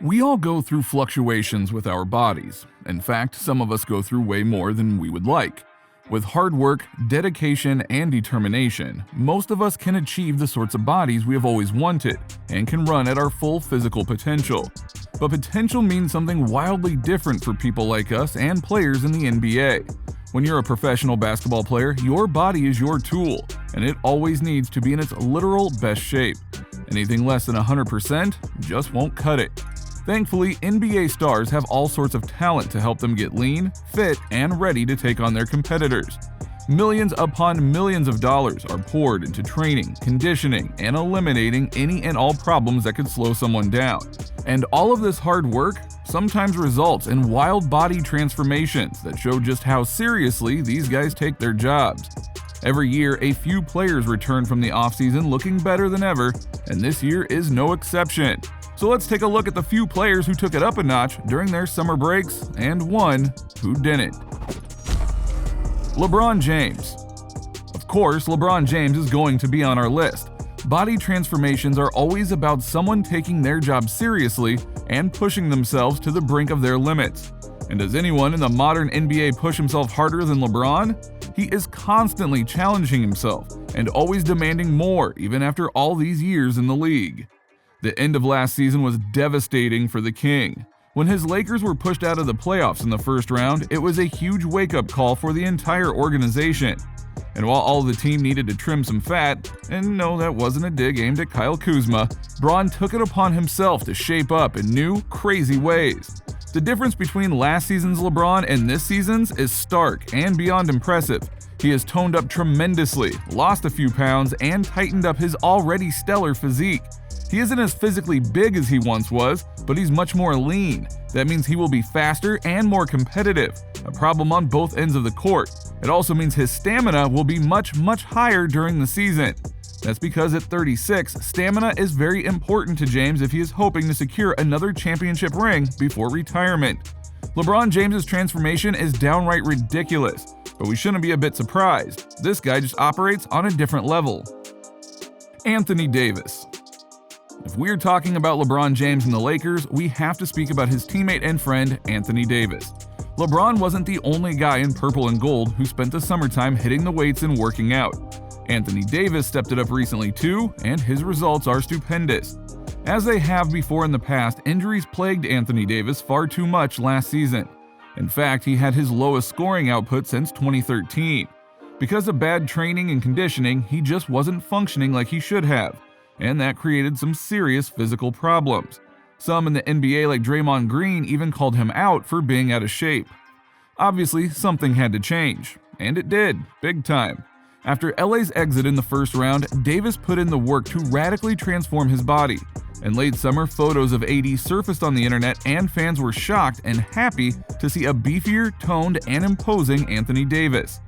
We all go through fluctuations with our bodies. In fact, some of us go through way more than we would like. With hard work, dedication, and determination, most of us can achieve the sorts of bodies we have always wanted and can run at our full physical potential. But potential means something wildly different for people like us and players in the NBA. When you're a professional basketball player, your body is your tool, and it always needs to be in its literal best shape. Anything less than 100% just won't cut it. Thankfully, NBA stars have all sorts of talent to help them get lean, fit, and ready to take on their competitors. Millions upon millions of dollars are poured into training, conditioning, and eliminating any and all problems that could slow someone down. And all of this hard work sometimes results in wild body transformations that show just how seriously these guys take their jobs. Every year, a few players return from the offseason looking better than ever, and this year is no exception. So let's take a look at the few players who took it up a notch during their summer breaks and one who didn't. LeBron James. Of course, LeBron James is going to be on our list. Body transformations are always about someone taking their job seriously and pushing themselves to the brink of their limits. And does anyone in the modern NBA push himself harder than LeBron? He is constantly challenging himself and always demanding more even after all these years in the league. The end of last season was devastating for the King. When his Lakers were pushed out of the playoffs in the first round, it was a huge wake-up call for the entire organization. And while all the team needed to trim some fat, and no, that wasn't a dig aimed at Kyle Kuzma, Bron took it upon himself to shape up in new, crazy ways. The difference between last season's LeBron and this season's is stark and beyond impressive. He has toned up tremendously, lost a few pounds, and tightened up his already stellar physique. He isn't as physically big as he once was, but he's much more lean. That means he will be faster and more competitive, a problem on both ends of the court. It also means his stamina will be much higher during the season. That's because at 36, stamina is very important to James if he is hoping to secure another championship ring before retirement. LeBron James's transformation is downright ridiculous, but we shouldn't be a bit surprised. This guy just operates on a different level. Anthony Davis. If we're talking about LeBron James and the Lakers, we have to speak about his teammate and friend, Anthony Davis. LeBron wasn't the only guy in purple and gold who spent the summertime hitting the weights and working out. Anthony Davis stepped it up recently too, and his results are stupendous. As they have before in the past, injuries plagued Anthony Davis far too much last season. In fact, he had his lowest scoring output since 2013. Because of bad training and conditioning, he just wasn't functioning like he should have, and that created some serious physical problems. Some in the NBA like Draymond Green even called him out for being out of shape. Obviously, something had to change, and it did, big time. After LA's exit in the first round, Davis put in the work to radically transform his body. In late summer, photos of AD surfaced on the internet and fans were shocked and happy to see a beefier, toned, and imposing Anthony Davis.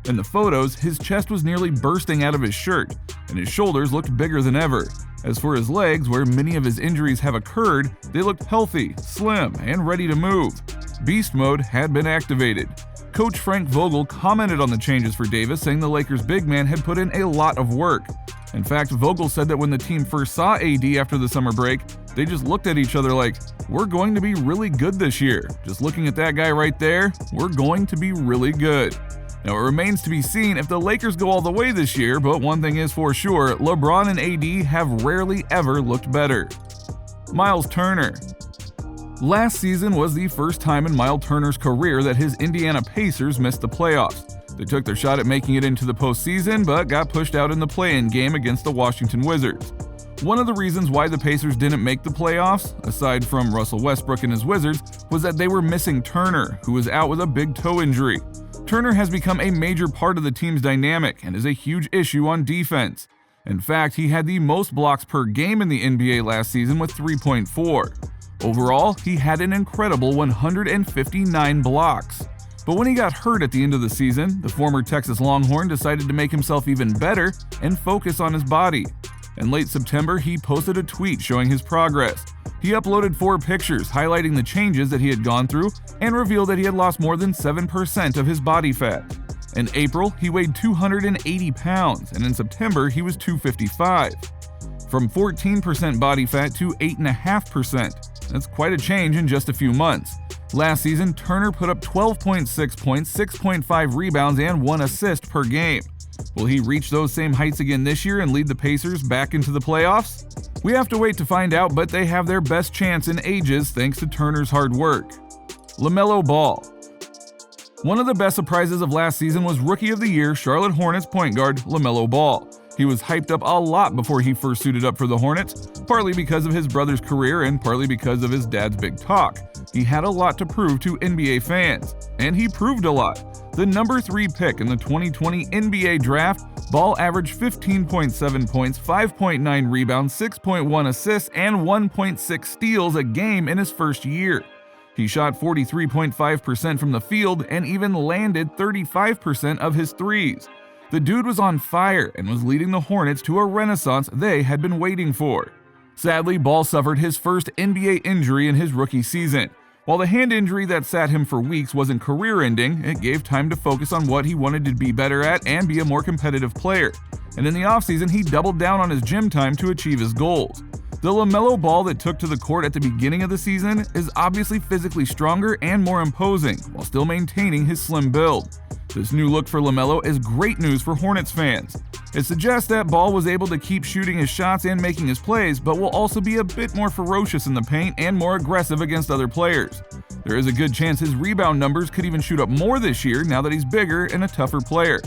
In the photos, his chest was nearly bursting out of his shirt, and his shoulders looked bigger than ever. As for his legs, where many of his injuries have occurred, they looked healthy, slim, and ready to move. Beast mode had been activated. Coach Frank Vogel commented on the changes for Davis, saying the Lakers' big man had put in a lot of work. In fact, Vogel said that when the team first saw AD after the summer break, they just looked at each other like, "We're going to be really good this year. Just looking at that guy right there, we're going to be really good." Now, it remains to be seen if the Lakers go all the way this year, but one thing is for sure, LeBron and AD have rarely ever looked better. Miles Turner. Last season was the first time in Miles Turner's career that his Indiana Pacers missed the playoffs. They took their shot at making it into the postseason, but got pushed out in the play-in game against the Washington Wizards. One of the reasons why the Pacers didn't make the playoffs, aside from Russell Westbrook and his Wizards, was that they were missing Turner, who was out with a big toe injury. Turner has become a major part of the team's dynamic and is a huge issue on defense. In fact, he had the most blocks per game in the NBA last season with 3.4. Overall, he had an incredible 159 blocks. But when he got hurt at the end of the season, the former Texas Longhorn decided to make himself even better and focus on his body. In late September, he posted a tweet showing his progress. He uploaded 4 pictures highlighting the changes that he had gone through and revealed that he had lost more than 7% of his body fat. In April, he weighed 280 pounds, and in September, he was 255. From 14% body fat to 8.5%. That's quite a change in just a few months. Last season, Turner put up 12.6 points, 6.5 rebounds, and 1 assist per game. Will he reach those same heights again this year and lead the Pacers back into the playoffs? We have to wait to find out, but they have their best chance in ages thanks to Turner's hard work. LaMelo Ball. One of the best surprises of last season was Rookie of the Year Charlotte Hornets point guard LaMelo Ball. He was hyped up a lot before he first suited up for the Hornets, partly because of his brother's career and partly because of his dad's big talk. He had a lot to prove to NBA fans, and he proved a lot. The number 3 pick in the 2020 NBA Draft, Ball averaged 15.7 points, 5.9 rebounds, 6.1 assists, and 1.6 steals a game in his first year. He shot 43.5% from the field and even landed 35% of his threes. The dude was on fire and was leading the Hornets to a renaissance they had been waiting for. Sadly, Ball suffered his first NBA injury in his rookie season. While the hand injury that sat him for weeks wasn't career-ending, it gave time to focus on what he wanted to be better at and be a more competitive player. And in the offseason, he doubled down on his gym time to achieve his goals. The LaMelo Ball that took to the court at the beginning of the season is obviously physically stronger and more imposing, while still maintaining his slim build. This new look for LaMelo is great news for Hornets fans. It suggests that Ball was able to keep shooting his shots and making his plays, but will also be a bit more ferocious in the paint and more aggressive against other players. There is a good chance his rebound numbers could even shoot up more this year now that he's bigger and a tougher player.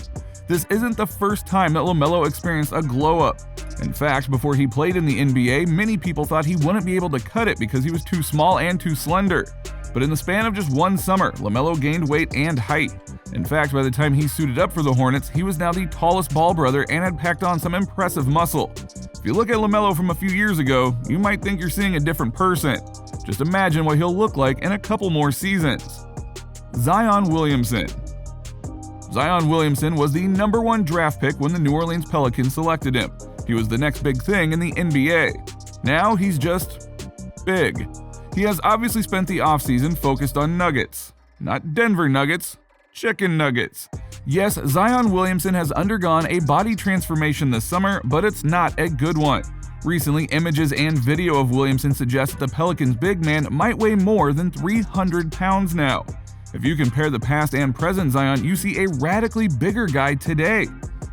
This isn't the first time that LaMelo experienced a glow-up. In fact, before he played in the NBA, many people thought he wouldn't be able to cut it because he was too small and too slender. But in the span of just one summer, LaMelo gained weight and height. In fact, by the time he suited up for the Hornets, he was now the tallest Ball brother and had packed on some impressive muscle. If you look at LaMelo from a few years ago, you might think you're seeing a different person. Just imagine what he'll look like in a couple more seasons. Zion Williamson. Zion Williamson was the number 1 draft pick when the New Orleans Pelicans selected him. He was the next big thing in the NBA. Now he's just big. He has obviously spent the offseason focused on nuggets. Not Denver Nuggets, chicken nuggets. Yes, Zion Williamson has undergone a body transformation this summer, but it's not a good one. Recently, images and video of Williamson suggest that the Pelicans' big man might weigh more than 300 pounds now. If you compare the past and present Zion, you see a radically bigger guy today.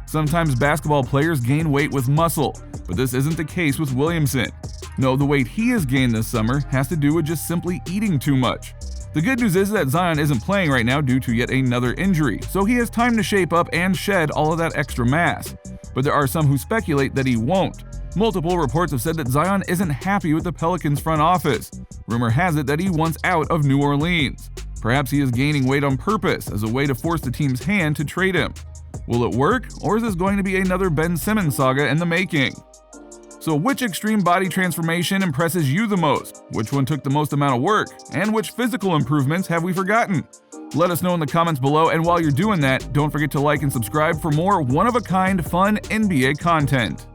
Sometimes basketball players gain weight with muscle, but this isn't the case with Williamson. No, the weight he has gained this summer has to do with just simply eating too much. The good news is that Zion isn't playing right now due to yet another injury, so he has time to shape up and shed all of that extra mass. But there are some who speculate that he won't. Multiple reports have said that Zion isn't happy with the Pelicans front office. Rumor has it that he wants out of New Orleans. Perhaps he is gaining weight on purpose as a way to force the team's hand to trade him. Will it work, or is this going to be another Ben Simmons saga in the making? So which extreme body transformation impresses you the most? Which one took the most amount of work? And which physical improvements have we forgotten? Let us know in the comments below, and while you're doing that, don't forget to like and subscribe for more one-of-a-kind fun NBA content.